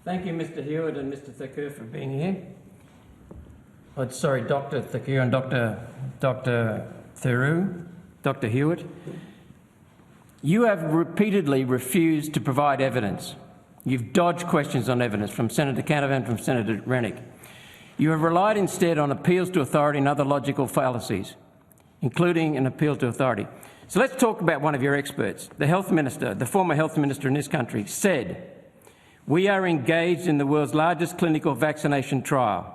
Thank you, Mr. Hewitt and Mr. Thakur, for being here. Oh, sorry, Dr. Thakur and Dr. Theroux, Dr. Hewitt. You have repeatedly refused to provide evidence. You've dodged questions on evidence from Senator Canavan and from Senator Rennick. You have relied instead on appeals to authority and other logical fallacies, including an appeal to authority. So let's talk about one of your experts. The health minister, the former health minister in this country, said, "We are engaged in the world's largest clinical vaccination trial."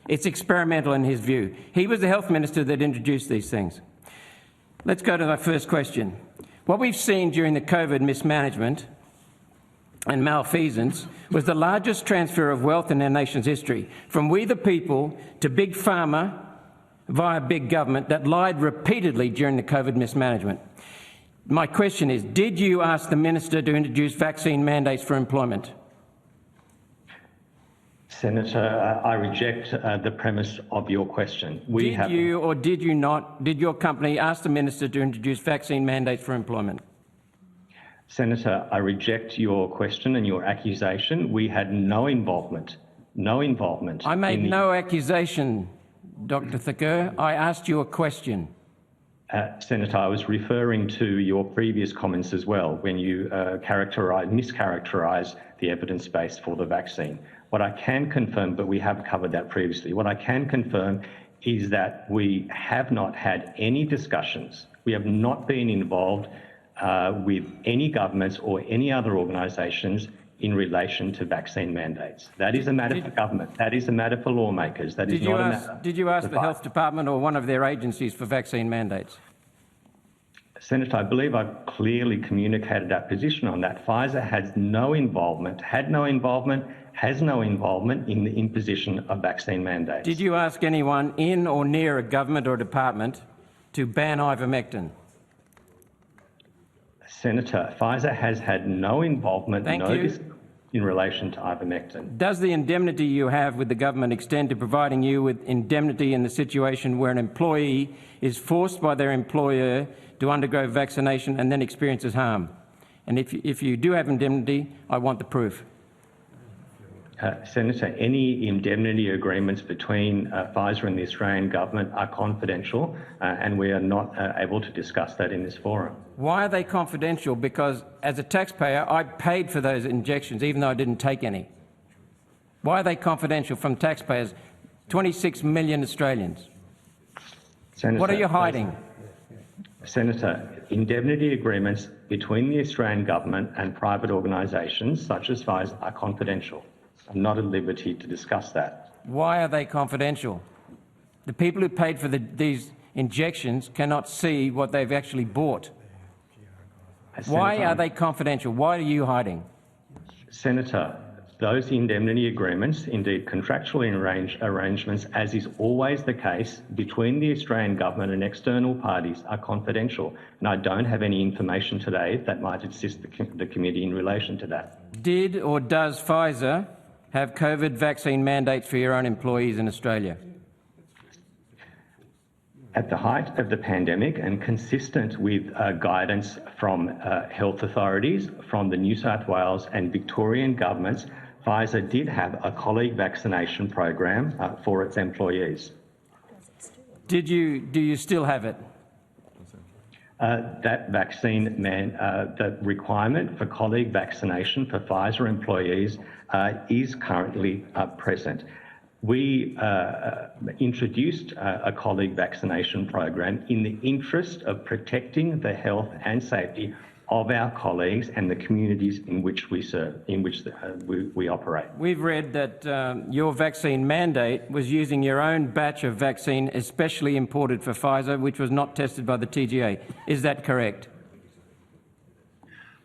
It's experimental in his view. He was the health minister that introduced these things. Let's go to my first question. What we've seen during the COVID mismanagement and malfeasance was the largest transfer of wealth in our nation's history, from we the people to big pharma via big government that lied repeatedly during the COVID mismanagement. My question is, did you ask the minister to introduce vaccine mandates for employment? Senator, I reject the premise of your question. Did you or did you not, did your company ask the minister to introduce vaccine mandates for employment? Senator, I reject your question and your accusation. We had no involvement. I made no accusation, Dr. Thakur. I asked you a question. Senator, I was referring to your previous comments as well when you mischaracterised the evidence base for the vaccine. What I can confirm, but we have covered that previously, what I can confirm is that we have not had any discussions. We have not been involved with any governments or any other organisations in relation to vaccine mandates. That is a matter for government. That is a matter for lawmakers. That is not a matter. Did you ask the Health Department or one of their agencies for vaccine mandates? Senator, I believe I've clearly communicated our position on that. Pfizer has no involvement, has no involvement in the imposition of vaccine mandates. Did you ask anyone in or near a government or department to ban ivermectin? Senator, Pfizer has had no involvement in relation to ivermectin. Does the indemnity you have with the government extend to providing you with indemnity in the situation where an employee is forced by their employer to undergo vaccination and then experiences harm? And if you do have indemnity, I want the proof. Senator, any indemnity agreements between Pfizer and the Australian government are confidential and we are not able to discuss that in this forum. Why are they confidential? Because as a taxpayer, I paid for those injections even though I didn't take any. Why are they confidential from taxpayers, 26 million Australians? Senator, what are you hiding? Senator, indemnity agreements between the Australian government and private organisations such as Pfizer are confidential. I'm not at liberty to discuss that. Why are they confidential? The people who paid for these injections cannot see what they've actually bought. Why are they confidential? Why are you hiding? Senator, those indemnity agreements, indeed contractual arrangements, as is always the case between the Australian government and external parties, are confidential. And I don't have any information today that might assist the committee in relation to that. Did or does Pfizer have COVID vaccine mandates for your own employees in Australia? At the height of the pandemic and consistent with guidance from health authorities, from the New South Wales and Victorian governments, Pfizer did have a colleague vaccination program for its employees. Do you still have it? That vaccine, the requirement for colleague vaccination for Pfizer employees is currently present. We introduced a colleague vaccination program in the interest of protecting the health and safety of our colleagues and the communities in which we serve, in which we operate. We've read that your vaccine mandate was using your own batch of vaccine especially imported for Pfizer, which was not tested by the TGA. Is that correct?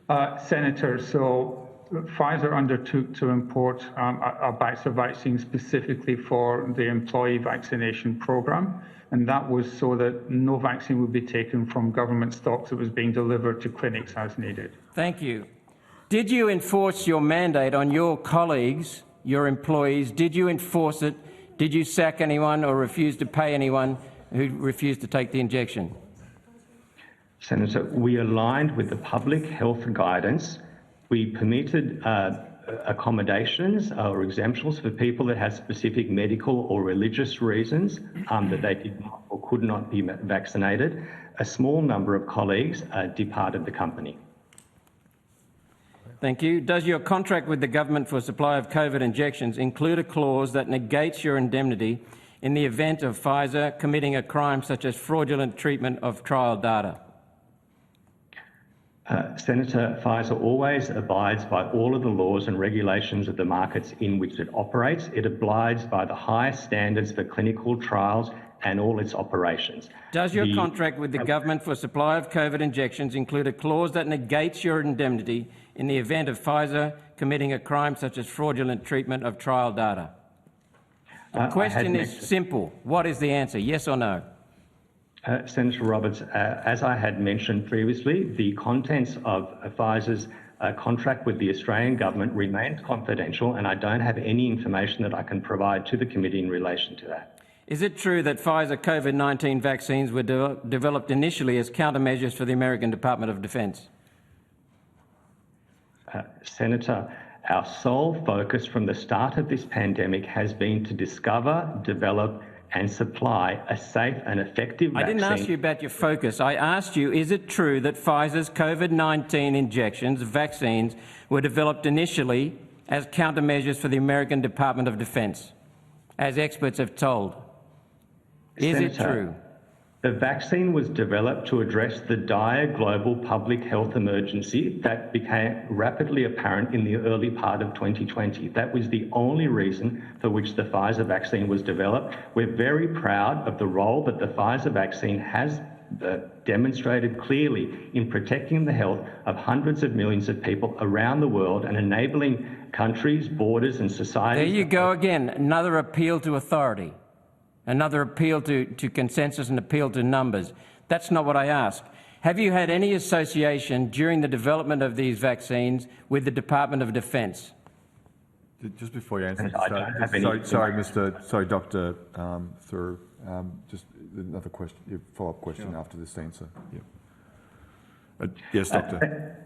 Senator, so Pfizer undertook to import a batch of vaccine specifically for the employee vaccination program, and that was so that no vaccine would be taken from government stocks that was being delivered to clinics as needed. Thank you. Did you enforce your mandate on your colleagues, your employees? Did you enforce it? Did you sack anyone or refuse to pay anyone who refused to take the injection? Senator, we aligned with the public health guidance. We permitted accommodations or exemptions for people that had specific medical or religious reasons that they did not or could not be vaccinated. A small number of colleagues departed the company. Thank you. Does your contract with the government for supply of COVID injections include a clause that negates your indemnity in the event of Pfizer committing a crime such as fraudulent treatment of trial data? Senator, Pfizer always abides by all of the laws and regulations of the markets in which it operates. It abides by the highest standards for clinical trials and all its operations. Does your contract with the government for supply of COVID injections include a clause that negates your indemnity in the event of Pfizer committing a crime such as fraudulent treatment of trial data? The question is simple. What is the answer? Yes or no? Senator Roberts, as I had mentioned previously, the contents of Pfizer's contract with the Australian government remains confidential, and I don't have any information that I can provide to the committee in relation to that. Is it true that Pfizer COVID-19 vaccines were developed initially as countermeasures for the American Department of Defence? Senator, our sole focus from the start of this pandemic has been to discover, develop and supply a safe and effective vaccine. I didn't ask you about your focus. I asked you, is it true that Pfizer's COVID-19 injections, vaccines, were developed initially as countermeasures for the American Department of Defence, as experts have told? Is it true? The vaccine was developed to address the dire global public health emergency that became rapidly apparent in the early part of 2020. That was the only reason for which the Pfizer vaccine was developed. We're very proud of the role that the Pfizer vaccine has demonstrated clearly in protecting the health of hundreds of millions of people around the world and enabling countries, borders and societies. There you go again, another appeal to authority. Another appeal to consensus and appeal to numbers. That's not what I asked. Have you had any association during the development of these vaccines with the Department of Defence? Just before you answer, sorry, Dr. Thur, just another question, your follow-up question after this answer. Yeah. Yes, Doctor.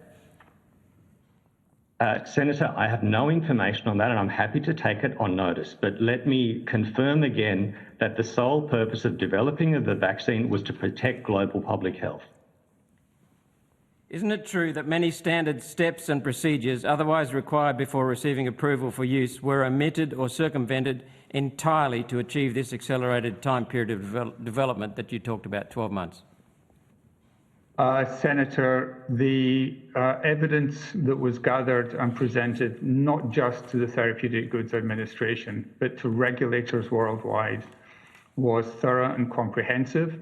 Senator, I have no information on that and I'm happy to take it on notice, but let me confirm again that the sole purpose of developing the vaccine was to protect global public health. Isn't it true that many standard steps and procedures otherwise required before receiving approval for use were omitted or circumvented entirely to achieve this accelerated time period of development that you talked about, 12 months? Senator, the evidence that was gathered and presented not just to the Therapeutic Goods Administration, but to regulators worldwide, was thorough and comprehensive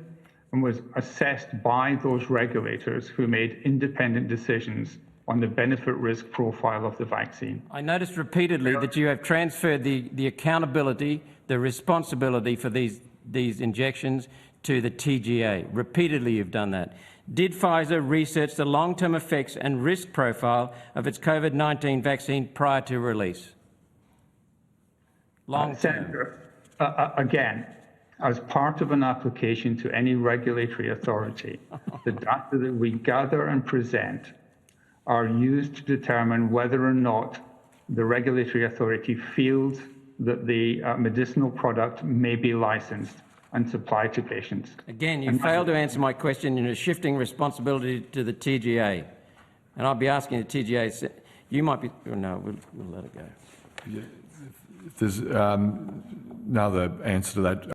and was assessed by those regulators who made independent decisions on the benefit-risk profile of the vaccine. I noticed repeatedly that you have transferred the accountability, the responsibility for these injections to the TGA. Repeatedly you've done that. Did Pfizer research the long-term effects and risk profile of its COVID-19 vaccine prior to release? Senator, again, as part of an application to any regulatory authority, the data that we gather and present are used to determine whether or not the regulatory authority feels that the medicinal product may be licensed and supplied to patients. Again, you failed to answer my question. You're shifting responsibility to the TGA. And I'll be asking the TGA, you might be, oh no, we'll let it go. If there's no other answer to that.